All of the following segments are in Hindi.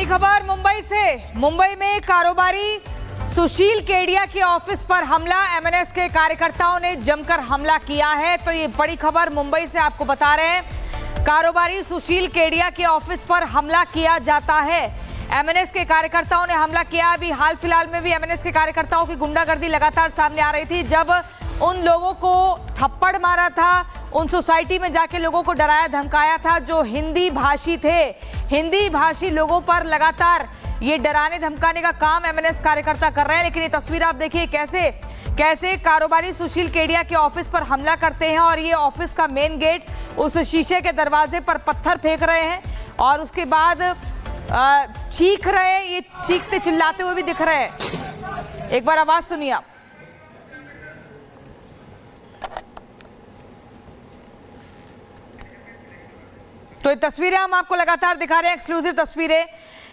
बड़ी खबर मुंबई से। मुंबई में कारोबारी सुशील केडिया के ऑफिस पर हमला, एमएनएस के कार्यकर्ताओं ने जमकर हमला किया है। तो ये बड़ी खबर मुंबई से आपको बता रहे हैं। कारोबारी सुशील केडिया के ऑफिस पर हमला किया जाता है। एमएनएस के कार्यकर्ताओं ने हमला किया। अभी हाल फिलहाल में भी एमएनएस के कार्यकर्ताओं की गुंडागर्दी लगातार सामने आ रही थी। जब उन लोगों को थप्पड़ मारा था, उन सोसाइटी में जाके लोगों को डराया धमकाया था जो हिंदी भाषी थे। हिंदी भाषी लोगों पर लगातार ये डराने धमकाने का काम एमएनएस कार्यकर्ता कर रहे हैं। लेकिन ये तस्वीर आप देखिए कैसे कारोबारी सुशील केडिया के ऑफिस पर हमला करते हैं और ये ऑफिस का मेन गेट, उस शीशे के दरवाजे पर पत्थर फेंक रहे हैं और उसके बाद चीख रहे हैं। ये चीखते चिल्लाते हुए भी दिख रहे हैं। एक बार आवाज सुनिए आप। तो ये तस्वीरें हम आपको लगातार दिखा रहे हैं, एक्सक्लूसिव तस्वीरें।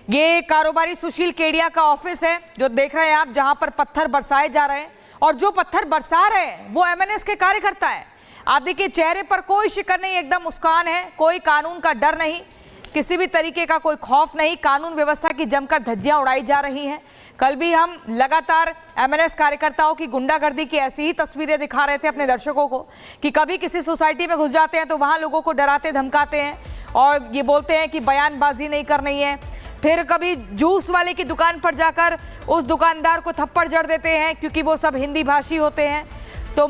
ये कारोबारी सुशील केडिया का ऑफिस है जो देख रहे हैं आप, जहां पर पत्थर बरसाए जा रहे हैं और जो पत्थर बरसा रहे हैं वो एमएनएस के कार्यकर्ता है। आप देखिए चेहरे पर कोई शिकन नहीं, एकदम मुस्कान है। कोई कानून का डर नहीं, किसी भी तरीके का कोई खौफ नहीं। कानून व्यवस्था की जमकर धज्जियां उड़ाई जा रही हैं। कल भी हम लगातार एमएनएस कार्यकर्ताओं की गुंडागर्दी की ऐसी ही तस्वीरें दिखा रहे थे अपने दर्शकों को कि कभी किसी सोसाइटी में घुस जाते हैं तो वहां लोगों को डराते धमकाते हैं और ये बोलते हैं कि बयानबाजी नहीं करनी है। फिर कभी जूस वाले की दुकान पर जाकर उस दुकानदार को थप्पड़ जड़ देते हैं क्योंकि वो सब हिंदी भाषी होते हैं। तो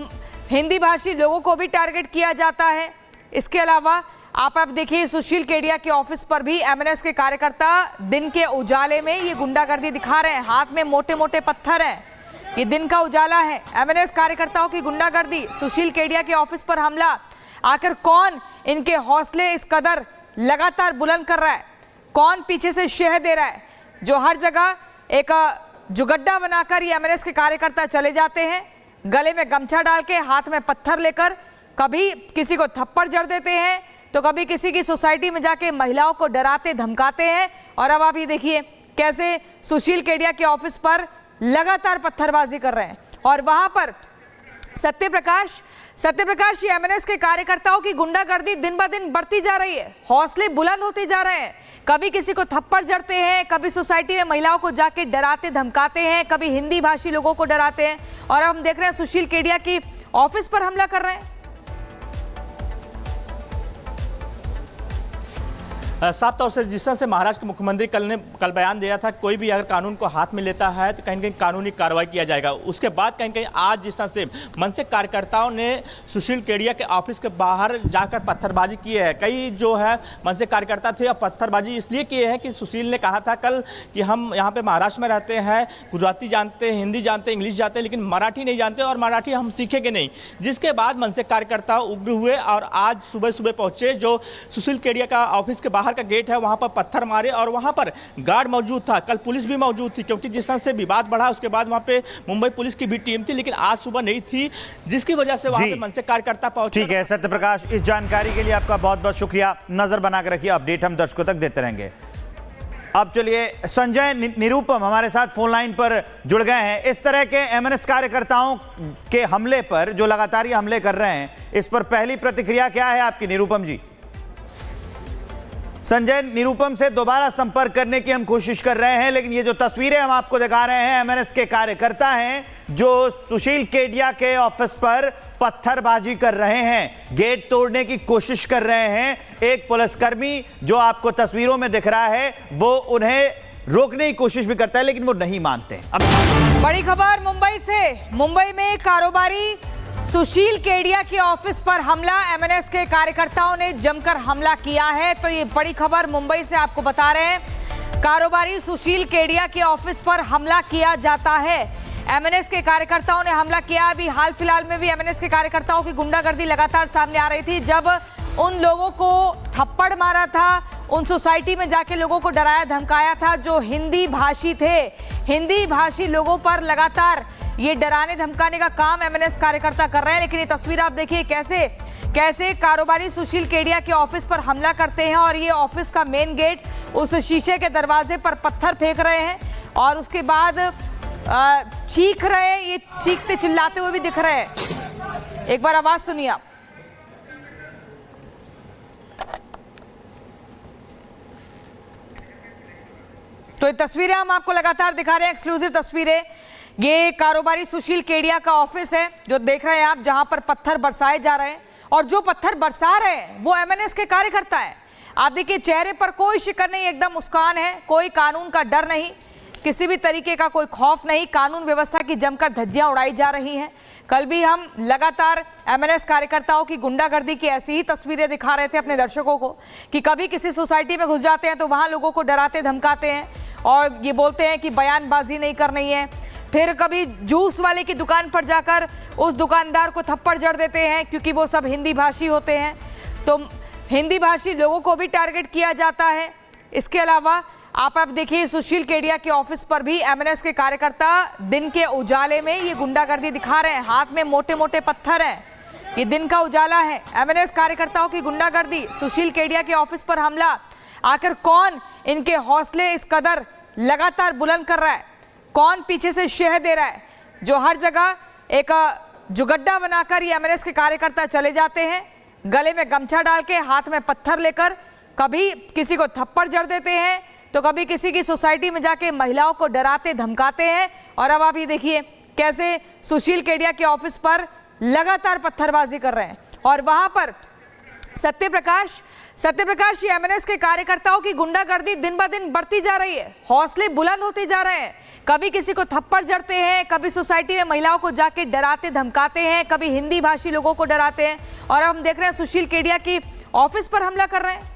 हिंदी भाषी लोगों को भी टारगेट किया जाता है। इसके अलावा आप देखिए सुशील केडिया के ऑफिस पर भी एमएनएस के कार्यकर्ता दिन के उजाले में ये गुंडागर्दी दिखा रहे हैं। हाथ में मोटे मोटे पत्थर हैं, ये दिन का उजाला है। एमएनएस कार्यकर्ताओं की गुंडागर्दी, सुशील केडिया के ऑफिस पर हमला। आखिर कौन इनके हौसले इस कदर लगातार बुलंद कर रहा है? कौन पीछे से शह दे रहा है जो हर जगह एक जुगड्डा बनाकर ये एमएनएस के कार्यकर्ता चले जाते हैं, गले में गमछा डाल के, हाथ में पत्थर लेकर, कभी किसी को थप्पड़ जड़ देते हैं तो कभी किसी की सोसाइटी में जाके महिलाओं को डराते धमकाते हैं। और अब आप ये देखिए कैसे सुशील केडिया के ऑफिस पर लगातार पत्थरबाजी कर रहे हैं। और वहां पर सत्यप्रकाश ये एमएनएस के कार्यकर्ताओं की गुंडागर्दी दिन ब दिन बढ़ती जा रही है। हौसले बुलंद होते जा रहे हैं। कभी किसी को थप्पड़ जड़ते हैं, कभी सोसाइटी में महिलाओं को जाके डराते धमकाते हैं, कभी हिंदी भाषी लोगों को डराते हैं। और अब हम देख रहे हैं सुशील केडिया की ऑफिस पर हमला कर रहे हैं। साफ तौर से जिस तरह से महाराष्ट्र के मुख्यमंत्री कल बयान दिया था, कोई भी अगर कानून को हाथ में लेता है तो कहीं न कहीं कानूनी कार्रवाई किया जाएगा। उसके बाद कहीं आज जिस तरह से मनसे कार्यकर्ताओं ने सुशील केडिया के ऑफिस के बाहर जाकर पत्थरबाजी की है। कई जो है मनसे कार्यकर्ता थे और पत्थरबाजी इसलिए किए हैं कि सुशील ने कहा था कल कि हम यहाँ पे महाराष्ट्र में रहते हैं, गुजराती जानते हैं, हिंदी जानते हैं, इंग्लिश जानते हैं, लेकिन मराठी नहीं जानते और मराठी हम सीखेंगे नहीं। जिसके बाद मनसे कार्यकर्ता उग्र हुए और आज सुबह पहुंचे जो सुशील केडिया का ऑफिस के बाहर का गेट है, वहां पर पत्थर मारे और वहां पर गार्ड मौजूद था। कल पुलिस भी मौजूद थी क्योंकि जिस तरह से विवाद बढ़ा उसके बाद वहां पे मुंबई पुलिस की भी टीम थी, लेकिन आज सुबह नहीं थी, जिसकी वजह से वहां पे मनसे कार्यकर्ता पहुंचे। ठीक है सत्यप्रकाश, इस जानकारी के लिए आपका बहुत बहुत शुक्रिया। नजर बनाकर रखिए, अपडेट हम दर्शकों तक देते रहेंगे। अब चलिए संजय निरुपम हमारे साथ फोन लाइन पर जुड़ गए हैं। इस तरह के एमएनएस कार्यकर्ताओं के हमले पर जो लगातार ये हमले कर रहे हैं, इस पर पहली प्रतिक्रिया क्या है आपकी निरुपम जी? संजय, निरुपम से दोबारा संपर्क करने की हम कोशिश कर रहे हैं, लेकिन ये जो तस्वीरें हम आपको दिखा रहे हैं, एमएनएस के कार्यकर्ता हैं जो सुशील केडिया के ऑफिस पर पत्थरबाजी कर रहे हैं, गेट तोड़ने की कोशिश कर रहे हैं। एक पुलिसकर्मी जो आपको तस्वीरों में दिख रहा है वो उन्हें रोकने की कोशिश भी करता है, लेकिन वो नहीं मानते। बड़ी खबर मुंबई से। मुंबई में कारोबारी सुशील केडिया के ऑफिस पर हमला, एमएनएस के कार्यकर्ताओं ने जमकर हमला किया है। तो ये बड़ी खबर मुंबई से आपको बता रहे हैं। कारोबारी सुशील केडिया के ऑफिस पर हमला किया जाता है। एमएनएस के कार्यकर्ताओं ने हमला किया। अभी हाल फिलहाल में भी एमएनएस के कार्यकर्ताओं की गुंडागर्दी लगातार सामने आ रही थी। जब उन लोगों को थप्पड़ मारा था, उन सोसाइटी में जाके लोगों को डराया धमकाया था जो हिंदी भाषी थे। हिंदी भाषी लोगों पर लगातार ये डराने धमकाने का काम एमएनएस कार्यकर्ता कर रहे हैं। लेकिन ये तस्वीर आप देखिए कैसे कारोबारी सुशील केडिया के ऑफिस पर हमला करते हैं और ये ऑफिस का मेन गेट, उस शीशे के दरवाजे पर पत्थर फेंक रहे हैं और उसके बाद चीख रहे हैं। ये चीखते चिल्लाते हुए भी दिख रहे हैं। एक बार आवाज सुनिए आप। तो ये तस्वीरें हम आपको लगातार दिखा रहे हैं, एक्सक्लूसिव तस्वीरें। ये कारोबारी सुशील केडिया का ऑफिस है जो देख रहे हैं आप, जहां पर पत्थर बरसाए जा रहे हैं और जो पत्थर बरसा रहे हैं वो एमएनएस के कार्यकर्ता है। आप देखिए चेहरे पर कोई शिकन नहीं, एकदम मुस्कान है, कोई कानून का डर नहीं, किसी भी तरीके का कोई खौफ नहीं। कानून व्यवस्था की जमकर धज्जियां उड़ाई जा रही हैं। कल भी हम लगातार एमएनएस कार्यकर्ताओं की गुंडागर्दी की ऐसी ही तस्वीरें दिखा रहे थे अपने दर्शकों को कि कभी किसी सोसाइटी में घुस जाते हैं तो वहां लोगों को डराते धमकाते हैं और ये बोलते हैं कि बयानबाजी नहीं करनी है। फिर कभी जूस वाले की दुकान पर जाकर उस दुकानदार को थप्पड़ जड़ देते हैं क्योंकि वो सब हिंदी भाषी होते हैं, तो हिंदी भाषी लोगों को भी टारगेट किया जाता है। इसके अलावा आप देखिए सुशील केडिया के ऑफिस पर भी एमएनएस के कार्यकर्ता दिन के उजाले में ये गुंडागर्दी दिखा रहे हैं। हाथ में मोटे मोटे पत्थर हैं, ये दिन का उजाला है। एमएनएस कार्यकर्ताओं की गुंडागर्दी, सुशील केडिया के ऑफिस पर हमला। आखिर कौन इनके हौसले इस कदर लगातार बुलंद कर रहा है, कौन पीछे से शह दे रहा है, जो हर जगह एक जुगड्डा बनाकर ये एमएनएस के कार्यकर्ता चले जाते हैं, गले में गमछा डाल के, हाथ में पत्थर लेकर, कभी किसी को थप्पड़ जड़ देते हैं तो कभी किसी की सोसाइटी में जाके महिलाओं को डराते धमकाते हैं। और अब आप ये देखिए कैसे सुशील केडिया के ऑफिस पर लगातार पत्थरबाजी कर रहे हैं और वहां पर सत्यप्रकाश ये एमएनएस के कार्यकर्ताओं की गुंडागर्दी दिन ब दिन बढ़ती जा रही है, हौसले बुलंद होते जा रहे हैं। कभी किसी को थप्पड़ जड़ते हैं, कभी सोसाइटी में महिलाओं को जाके डराते धमकाते हैं, कभी हिंदी भाषी लोगों को डराते हैं और अब हम देख रहे हैं सुशील केडिया की ऑफिस पर हमला कर रहे हैं।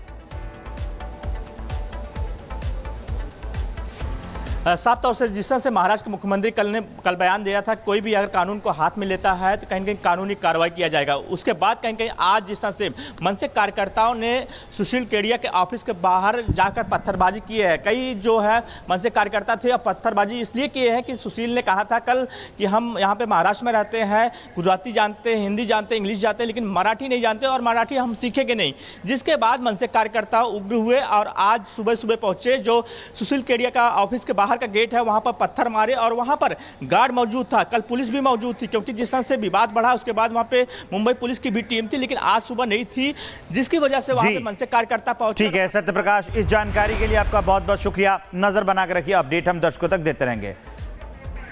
साफ तौर से जिस तरह से महाराष्ट्र के मुख्यमंत्री कल बयान दिया था, कोई भी अगर कानून को हाथ में लेता है तो कहीं न कहीं कानूनी कार्रवाई किया जाएगा। उसके बाद कहीं आज जिस तरह से मनसे कार्यकर्ताओं ने सुशील केडिया के ऑफिस के बाहर जाकर पत्थरबाजी की है। कई जो है मनसे कार्यकर्ता थे और पत्थरबाजी इसलिए किए हैं कि सुशील ने कहा था कल कि हम यहाँ पे महाराष्ट्र में रहते हैं, गुजराती जानते हैं, हिंदी जानते हैं, इंग्लिश जानते हैं, लेकिन मराठी नहीं जानते और मराठी हम सीखेंगे नहीं। जिसके बाद मनसे कार्यकर्ता उग्र हुए और आज सुबह सुबह पहुंचे जो सुशील केडिया का ऑफिस के बाहर का गेट है वहां पर पत्थर मारे और वहां पर गार्ड मौजूद था। कल पुलिस भी मौजूद थी क्योंकि जिस तरह से विवाद बढ़ा उसके बाद वहां पे मुंबई पुलिस की भी टीम थी, लेकिन आज सुबह नहीं थी, जिसकी वजह से वहां पे मनसे कार्यकर्ता पहुंचे। ठीक है सत्यप्रकाश, इस जानकारी के लिए आपका बहुत बहुत शुक्रिया। नजर बनाकर रखिए, अपडेट हम दर्शकों तक देते रहेंगे।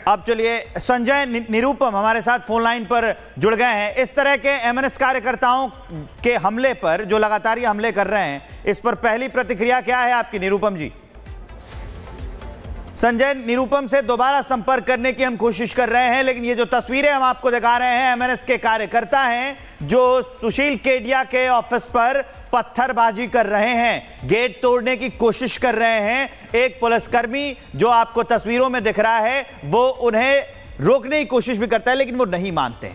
अब चलिए संजय निरुपम हमारे साथ फोन लाइन पर जुड़ गए हैं। इस तरह के एमएनएस कार्यकर्ताओं के हमले पर जो लगातार ये हमले कर रहे हैं, इस पर पहली प्रतिक्रिया क्या है आपकी निरुपम जी? संजय, निरुपम से दोबारा संपर्क करने की हम कोशिश कर रहे हैं, लेकिन ये जो तस्वीरें हम आपको दिखा रहे हैं एमएनएस के कार्यकर्ता हैं जो सुशील केडिया के ऑफिस पर पत्थरबाजी कर रहे हैं, गेट तोड़ने की कोशिश कर रहे हैं। एक पुलिसकर्मी जो आपको तस्वीरों में दिख रहा है वो उन्हें रोकने की कोशिश भी करता है लेकिन वो नहीं मानते।